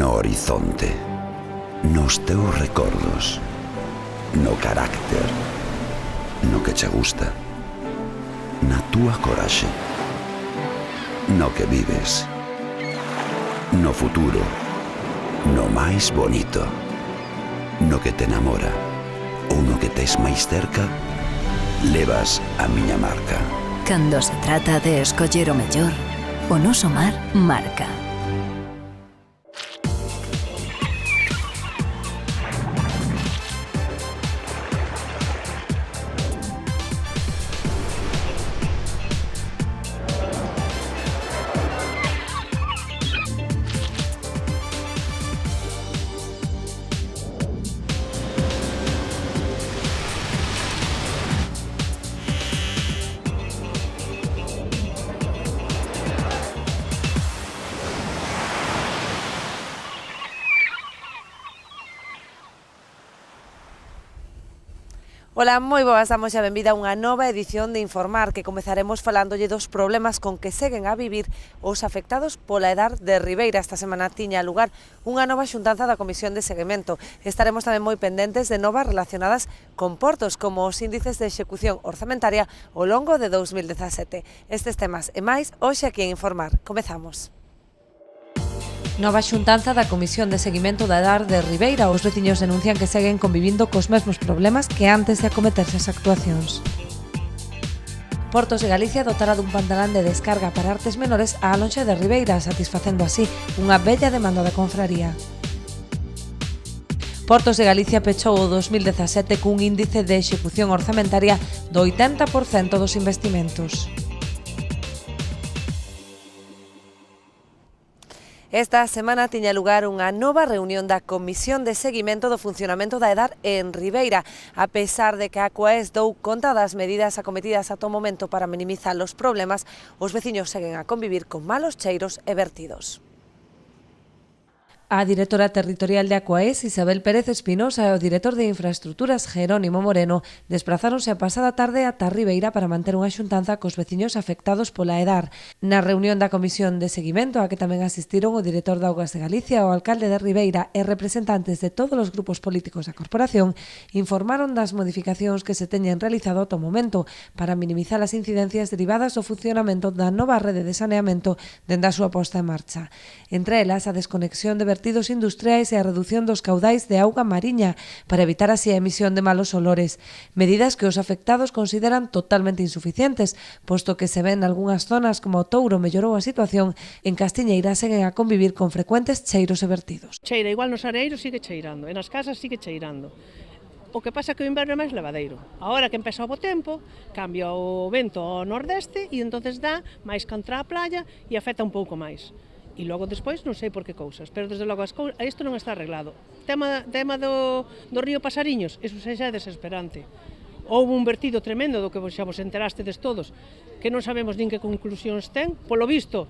no horizonte, nos teus recordos, no carácter, no que che gusta, na túa coraxe, no que vives, no futuro, no máis bonito, no que te enamora ou no que tes máis cerca, levas a miña marca. Cando se trata de escoller o mellor, o noso mar marca. Ola, moi boas, damos a benvida a unha nova edición de Informar, que comezaremos falándolle dos problemas con que seguen a vivir os afectados pola edar de Ribeira. Esta semana tiña lugar unha nova xuntanza da Comisión de Seguimento. Estaremos tamén moi pendentes de novas relacionadas con portos, como os índices de execución orzamentaria ao longo de 2017. Estes temas e máis, hoxe aquí en Informar. Comezamos. Nova xuntanza da Comisión de Seguimento da Edar de Ribeira. Os veciños denuncian que seguen convivindo cos mesmos problemas que antes de acometerse as actuacións. Portos de Galicia dotará dun pantalán de descarga para artes menores á lonxa de Ribeira, satisfacendo así unha bella demanda da confraría. Portos de Galicia pechou o 2017 cun índice de execución orzamentaria do 80% dos investimentos. Esta semana tiña lugar unha nova reunión da Comisión de Seguimento do Funcionamento da Edar en Ribeira. A pesar de que a Aquaes dou conta das medidas acometidas ata o momento para minimizar os problemas, os veciños seguen a convivir con malos cheiros e vertidos. A directora territorial de Aquaes, Isabel Pérez Espinosa, e o director de Infraestructuras, Jerónimo Moreno, desprazáronse a pasada tarde ata Ribeira para manter unha xuntanza cos veciños afectados pola edar. Na reunión da Comisión de Seguimento, a que tamén asistiron o director de Augas de Galicia, o alcalde de Ribeira e representantes de todos os grupos políticos da corporación, informaron das modificacións que se teñen realizado ata o momento para minimizar as incidencias derivadas do funcionamento da nova rede de saneamento dende a súa posta en marcha. Entre elas, a desconexión de vertidos industriais e a redución dos caudais de auga mariña para evitar así a emisión de malos olores, medidas que os afectados consideran totalmente insuficientes, posto que se ven algunhas zonas como o Touro mellorou a situación, en Castiñeira seguen a convivir con frecuentes cheiros e vertidos. Cheira igual nos areiros sigue cheirando, e nas casas sigue cheirando. O que pasa é que o inverno é máis levadeiro. Agora que empeza o bo tempo, cambia o vento ao nordeste e entonces dá máis contra a playa e afecta un pouco máis. E logo despois non sei por que cousas, pero desde logo isto non está arreglado. Tema do río Pasariños, iso xa é desesperante. Houve un vertido tremendo do que xa vos enterastedes todos, que non sabemos nin que conclusións ten. Polo visto,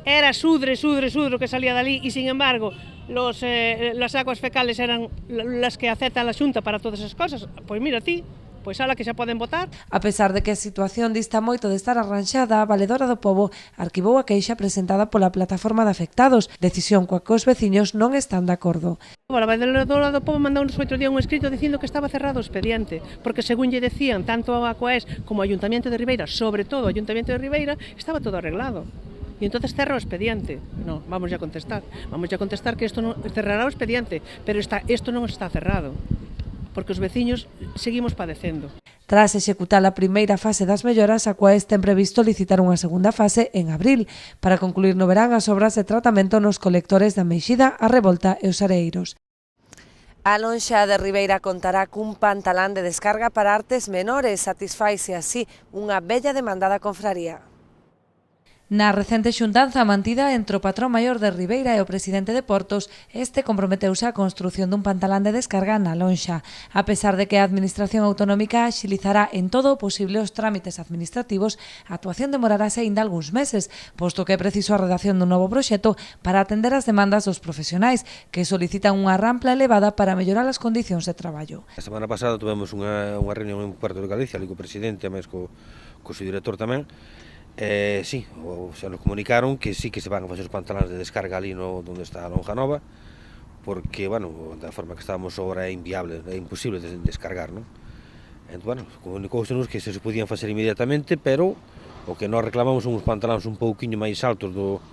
era sudre que salía dali e, sin embargo, las aguas fecales eran las que acepta a Xunta para todas esas cosas. Pois mira ti, pois ala que xa poden votar. A pesar de que a situación dista moito de estar arranxada, a Valedora do Pobo arquivou a queixa presentada pola plataforma de afectados, decisión coa que os veciños non están de acordo. A Valedora do Pobo mandou nos outro día un escrito dicindo que estaba cerrado o expediente, porque según lle decían tanto a Aquaes como o Ayuntamiento de Ribeira, sobre todo o Ayuntamiento de Ribeira, estaba todo arreglado. E entonces cerra o expediente. Non, vamos a contestar que isto non cerrará o expediente, pero isto non está cerrado, porque os veciños seguimos padecendo. Tras executar a primeira fase das melloras, a Aquaes ten previsto licitar unha segunda fase en abril, para concluir no verán as obras de tratamento nos colectores da Meixida, a Revolta e os Areiros. A lonxa de Ribeira contará cun pantalán de descarga para artes menores, satisfaise así unha bella demandada confraría. Na recente xuntanza mantida entre o patrón maior de Ribeira e o presidente de Portos, este comprometeuse á construción dun pantalán de descarga na lonxa. A pesar de que a Administración Autonómica axilizará en todo o posible os trámites administrativos, a actuación demorarase aínda algúns meses, posto que é preciso a redacción dun novo proxecto para atender as demandas dos profesionais, que solicitan unha rampla elevada para mellorar as condicións de traballo. A semana pasada tivemos unha reunión en Puerto de Galicia, ali co presidente, máis co seu director tamén, Sí, xa nos comunicaron que sí que se van a facer os pantaláns de descarga ali onde está a Lonja Nova, porque, bueno, da forma que estábamos agora é inviable, é imposible descargar, non? Entón, bueno, comunicousenos que se podían facer inmediatamente, pero o que nós reclamamos son uns pantaláns un pouquiño máis altos do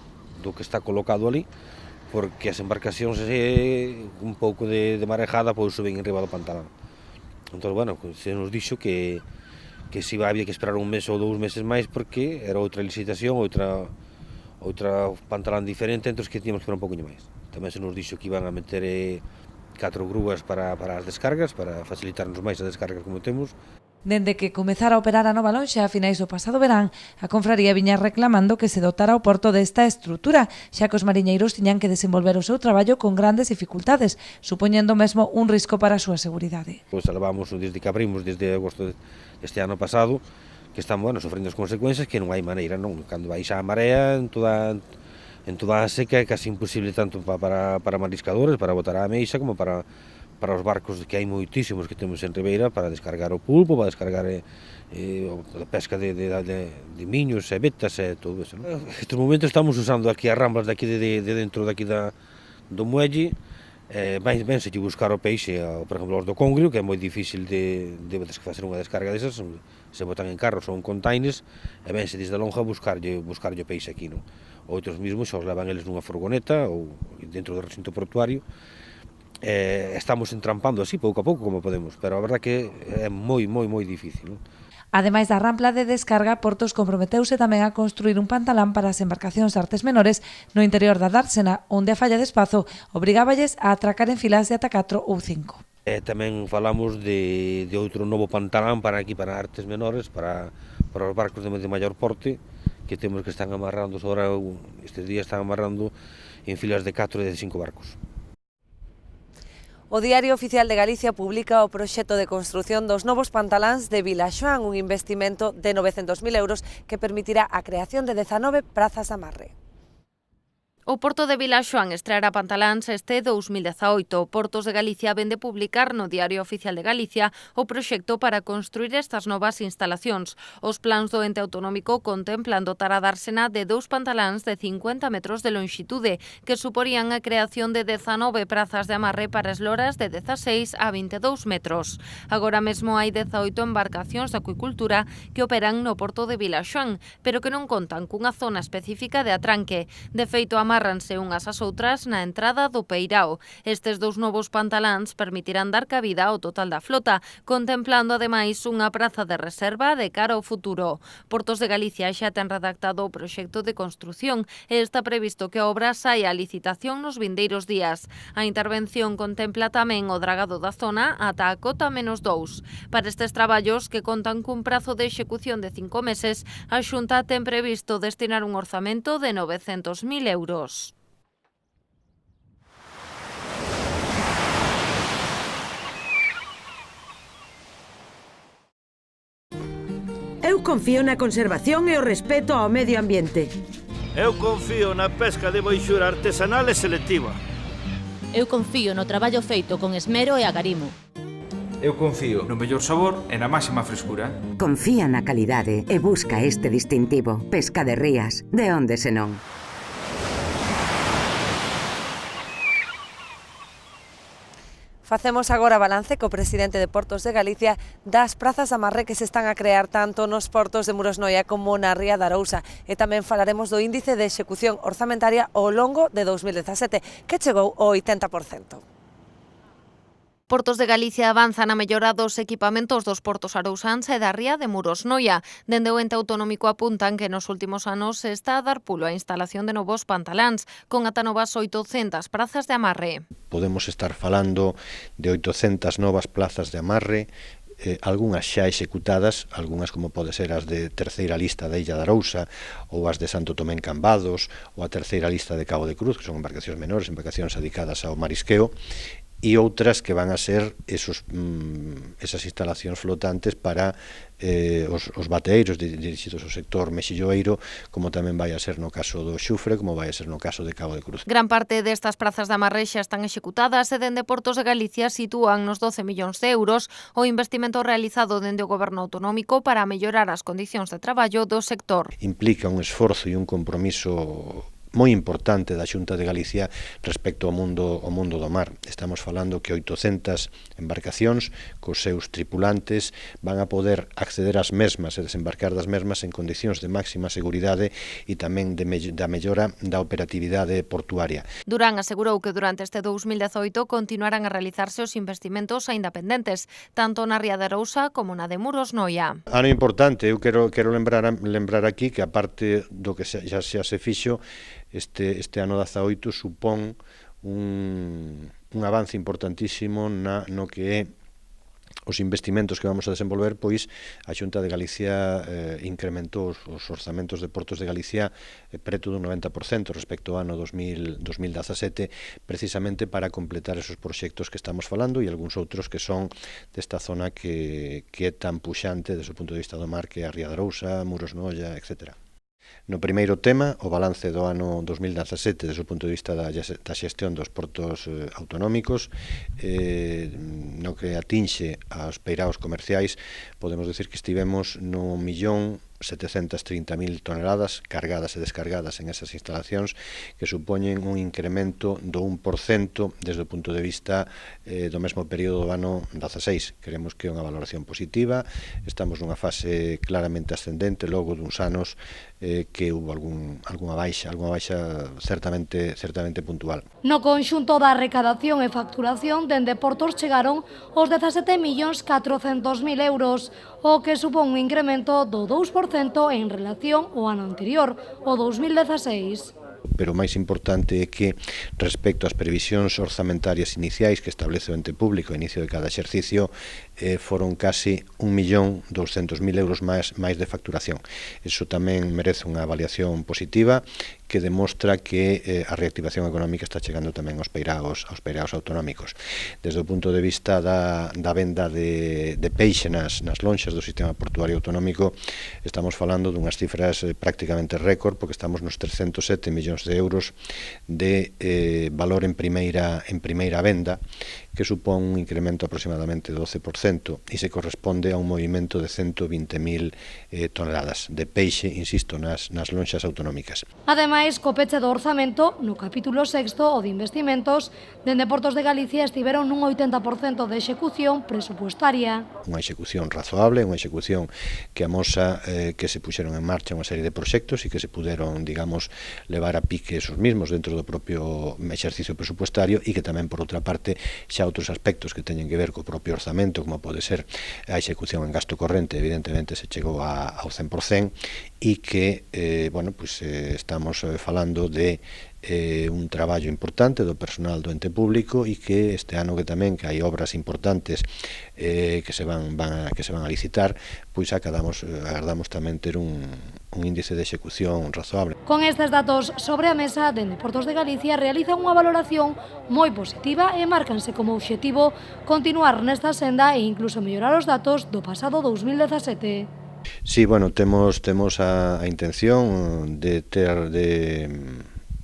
que está colocado ali, porque as embarcacións un pouco de marejada pois suben en riba do pantalán. Entón, bueno, se nos dixo que si había que esperar un mes ou 2 meses máis porque era outra licitación, outra pantalán diferente, entón que tínhamos que esperar un pouquinho máis. Tamén se nos dixo que iban a meter 4 grúas para as descargas, para facilitarnos máis as descargas como temos. Dende que comezara a operar a nova lonxa a finais do pasado verán, a confraría viña reclamando que se dotara o porto desta estrutura, xa que os mariñeiros tiñan que desenvolver o seu traballo con grandes dificultades, supoñendo mesmo un risco para a súa seguridade. Pois levamos desde que abrimos, desde agosto deste ano pasado, que estamos, bueno, sofrendo as consecuencias que non hai maneira, non? Cando baixa a marea, en toda a seca é casi imposible tanto para mariscadores, para botar a ameixa, como para os barcos, que hai moitísimos que temos en Ribeira, para descargar o pulpo, para descargar a pesca de miños e vetas e todo eso. Nestes momentos estamos usando aquí as ramblas de dentro do muelle, vense que buscar o peixe, por exemplo, os do Congrio, que é moi difícil de facer unha descarga desas, se botan en carros ou en containers, e vense desde a lonja buscarlle o peixe aquí, non? Outros mesmos xa os levan eles nunha furgoneta ou dentro do recinto portuario. Estamos entrampando así pouco a pouco como podemos, pero a verdad que é moi difícil, non? Ademais da rampla de descarga, Portos comprometeuse tamén a construir un pantalán para as embarcacións de artes menores no interior da dársena, onde a falla de espazo obrigáballes a atracar en filas de ata 4 ou 5. Tamén falamos de outro novo pantalán para artes menores, para os barcos de maior porte, que temos que están amarrando, agora estes días están amarrando en filas de 4 e de 5 barcos. O Diario Oficial de Galicia publica o proxecto de construción dos novos pantaláns de Vilaxoán, un investimento de 900.000 euros que permitirá a creación de 19 prazas de amarre. O Porto de Vilaxoán estreará pantaláns este 2018. Portos de Galicia vén de publicar no Diario Oficial de Galicia o proxecto para construir estas novas instalacións. Os plans do ente autonómico contemplan dotar a dársena de 2 pantaláns de 50 metros de lonxitude, que suporían a creación de 19 prazas de amarre para esloras de 16 a 22 metros. Agora mesmo hai 18 embarcacións de acuicultura que operan no Porto de Vilaxoán, pero que non contan cunha zona específica de atranque. De feito, amárranse unhas ás outras na entrada do Peirao. Estes 2 novos pantaláns permitirán dar cabida ao total da flota, contemplando ademais unha praza de reserva de cara ao futuro. Portos de Galicia xa ten redactado o proxecto de construción e está previsto que a obra saia a licitación nos vindeiros días. A intervención contempla tamén o dragado da zona ata a cota -2. Para estes traballos, que contan cun prazo de execución de 5 meses, a Xunta ten previsto destinar un orzamento de 900.000 euros. Eu confío na conservación e o respeto ao medio ambiente. Eu confío na pesca de boixura artesanal e selectiva. Eu confío no traballo feito con esmero e agarimo. Eu confío no mellor sabor e na máxima frescura. Confía na calidade e busca este distintivo. Pesca de Rías, de onde senón. Facemos agora balance co presidente de Portos de Galicia das prazas de amarre que se están a crear tanto nos portos de Muros Noia como na Ría de Arousa, e tamén falaremos do índice de execución orzamentaria ao longo de 2017, que chegou ao 80%. Portos de Galicia avanza na mellora dos equipamentos dos portos arousáns e da ría de Muros Noia. Dende o ente autonómico apuntan que nos últimos anos se está a dar pulo a instalación de novos pantaláns, con ata novas 800 prazas de amarre. Podemos estar falando de 800 novas plazas de amarre, algunhas xa executadas, algunhas como pode ser as de terceira lista da Illa de Arousa ou as de Santo Tomé en Cambados ou a terceira lista de Cabo de Cruz, que son embarcacións menores, embarcacións dedicadas ao marisqueo, e outras que van a ser esas instalacións flotantes para os bateeiros dirixidos ao sector mexilloeiro, como tamén vai a ser no caso do Xufre, como vai a ser no caso de Cabo de Cruz. Gran parte destas prazas de amarre xa están executadas e dende Portos de Galicia sitúan nos 12 millóns de euros o investimento realizado dende o Goberno autonómico para mellorar as condicións de traballo do sector. Implica un esforzo e un compromiso moi importante da Xunta de Galicia respecto ao mundo do mar. Estamos falando que 800 embarcacións cos seus tripulantes van a poder acceder ás mesmas e desembarcar das mesmas en condicións de máxima seguridade e tamén da mellora da operatividade portuaria. Durán asegurou que durante este 2018 continuarán a realizarse os investimentos aínda pendentes, tanto na Ría de Arousa como na de Muros Noia. Ano importante, eu quero lembrar aquí que aparte do que xa se fixo, este ano 18 supón un avance importantísimo no que é os investimentos que vamos a desenvolver, pois a Xunta de Galicia incrementou os orzamentos de Portos de Galicia preto dun 90% respecto ao ano 2017, precisamente para completar esos proxectos que estamos falando e algúns outros que son desta zona que é tan puxante desde o punto de vista do mar, que é a Ría de Arousa, Muros Noia, etc. No primeiro tema, o balance do ano 2017 desde o punto de vista da xestión dos portos autonómicos, no que atinxe aos peiraos comerciais, podemos decir que estivemos no 1.730.000 toneladas cargadas e descargadas en esas instalacións, que supoñen un incremento do 1% desde o punto de vista do mesmo período do ano 16. Creemos que é unha valoración positiva, estamos nunha fase claramente ascendente logo duns anos que houve algunha baixa certamente puntual. No conxunto da recadación e facturación, dende Portos chegaron os 17.400.000 euros, o que supón un incremento do 2% en relación ao ano anterior, o 2016. Pero o máis importante é que, respecto ás previsións orzamentarias iniciais que establece o ente público ao inicio de cada exercicio, foron casi 1.200.000 euros máis de facturación. Iso tamén merece unha avaliación positiva que demostra que a reactivación económica está chegando tamén aos peiraos autonómicos. Desde o punto de vista da venda de peixe nas lonxas do sistema portuario autonómico, estamos falando dunhas cifras prácticamente récord, porque estamos nos 307 millóns de euros de valor en primeira venda, que supón un incremento aproximadamente do 12% e se corresponde a un movimento de 120.000 toneladas de peixe, insisto, nas lonxas autonómicas. Ademais, co peche do orzamento, no capítulo 6 o de investimentos, dende Portos de Galicia estiveron nun 80% de execución presupuestaria. Unha execución razoable, unha execución que amosa que se puxeron en marcha unha serie de proxectos e que se puderon, digamos, levar a pique esos mismos dentro do propio exercicio presupuestario e que tamén, por outra parte, xa outros aspectos que teñen que ver co propio orzamento, como pode ser a execución en gasto corrente, evidentemente se chegou ao 100%, e que, estamos falando de un traballo importante do personal do ente público e que este ano que hai obras importantes que se van a licitar, pois agardamos tamén ter un índice de execución razoable. Con estes datos sobre a mesa, dende Portos de Galicia realizan unha valoración moi positiva e márcanse como objetivo continuar nesta senda e incluso mellorar os datos do pasado 2017. Sí, temos a intención de ter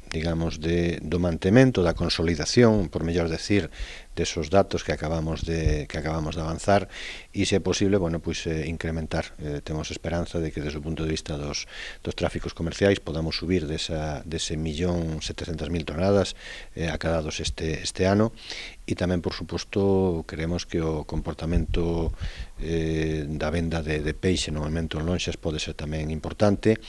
do mantemento, da consolidación, por mellor decir, desos datos que acabamos de avanzar e, se é posible, incrementar. Temos esperanza de que, desde o punto de vista dos tráficos comerciais, podamos subir dese 1.700.000 toneladas acadados este ano e tamén, por suposto, creemos que o comportamento da venda de peixe no momento en lonxas pode ser tamén importante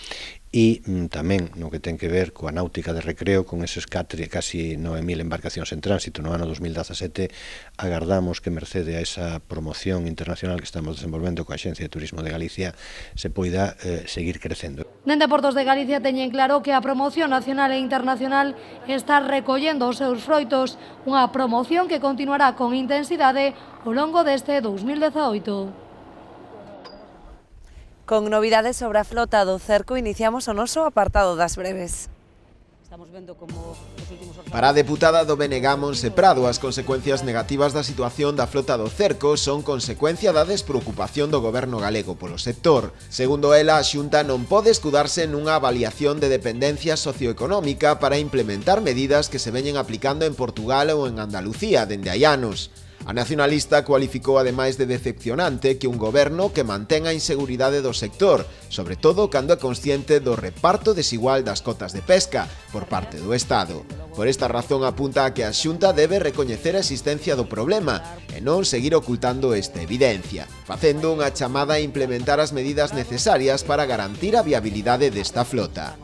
e tamén no que ten que ver coa náutica de recreo, con eses casi 9.000 embarcacións en tránsito no ano 2017, agardamos que, mercede a esa promoción internacional que estamos desenvolvendo coa Axencia de Turismo de Galicia, se poida seguir crecendo. Dende Portos de Galicia teñen claro que a promoción nacional e internacional está recollendo os seus froitos, unha promoción que continuará con intensidade ao longo deste 2018. Con novidades sobre a flota do cerco, iniciamos o noso apartado das breves. Para a deputada do BNG Monse Prado, as consecuencias negativas da situación da flota do cerco son consecuencia da despreocupación do goberno galego polo sector. Segundo ela, a Xunta non pode escudarse nunha avaliación de dependencia socioeconómica para implementar medidas que se veñen aplicando en Portugal ou en Andalucía dende hai anos. A nacionalista cualificou ademais de decepcionante que un goberno que mantén a inseguridade do sector, sobre todo cando é consciente do reparto desigual das cotas de pesca por parte do Estado. Por esta razón apunta a que a Xunta debe recoñecer a existencia do problema e non seguir ocultando esta evidencia, facendo unha chamada a implementar as medidas necesarias para garantir a viabilidade desta flota.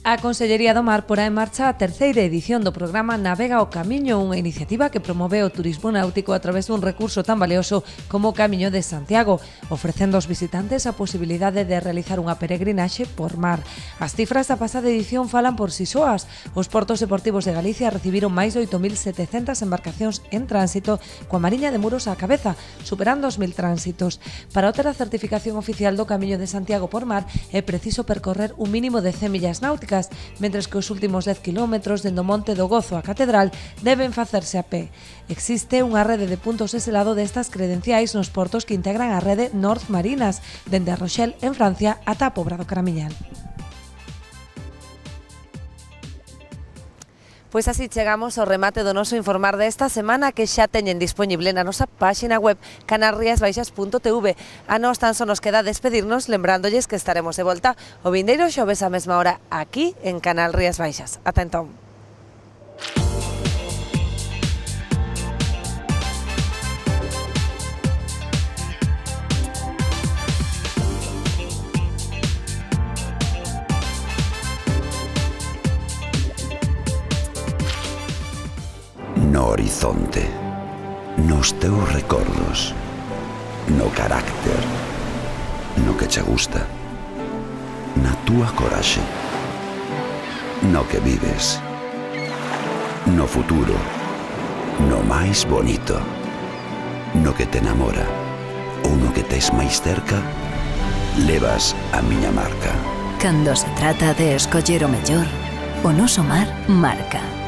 A Consellería do Mar porá en marcha a terceira edición do programa Navega o Camiño, unha iniciativa que promove o turismo náutico a través dun recurso tan valioso como o Camiño de Santiago, ofrecendo aos visitantes a posibilidade de realizar unha peregrinaxe por mar. As cifras da pasada edición falan por si soas. Os portos deportivos de Galicia recibiron máis de 8.700 embarcacións en tránsito, coa Mariña de Muros á cabeza, superando os 1.000 tránsitos. Para obter a certificación oficial do Camiño de Santiago por mar é preciso percorrer un mínimo de 100 millas náuticas, mentres que os últimos 10 kilómetros dende o Monte do Gozo á Catedral deben facerse a pé. Existe unha rede de puntos ese lado destas credenciais nos portos que integran a rede North Marinas, dende a Rochelle, en Francia, ata a Pobra do Caramiñal. Pois así chegamos ao remate do noso informar desta semana, que xa teñen dispoñible na nosa páxina web canalriasbaixas.tv. A nós tan só nos queda despedirnos lembrándolles que estaremos de volta o vindeiro xoves á mesma hora aquí en Canal Rías Baixas. Ata entón. No horizonte, nos teus recordos, no carácter, no que che gusta, na túa coraxe, no que vives, no futuro, no máis bonito, no que te enamora ou no que tes máis cerca, levas a miña marca. Cando se trata de escoller o mellor, o noso mar marca.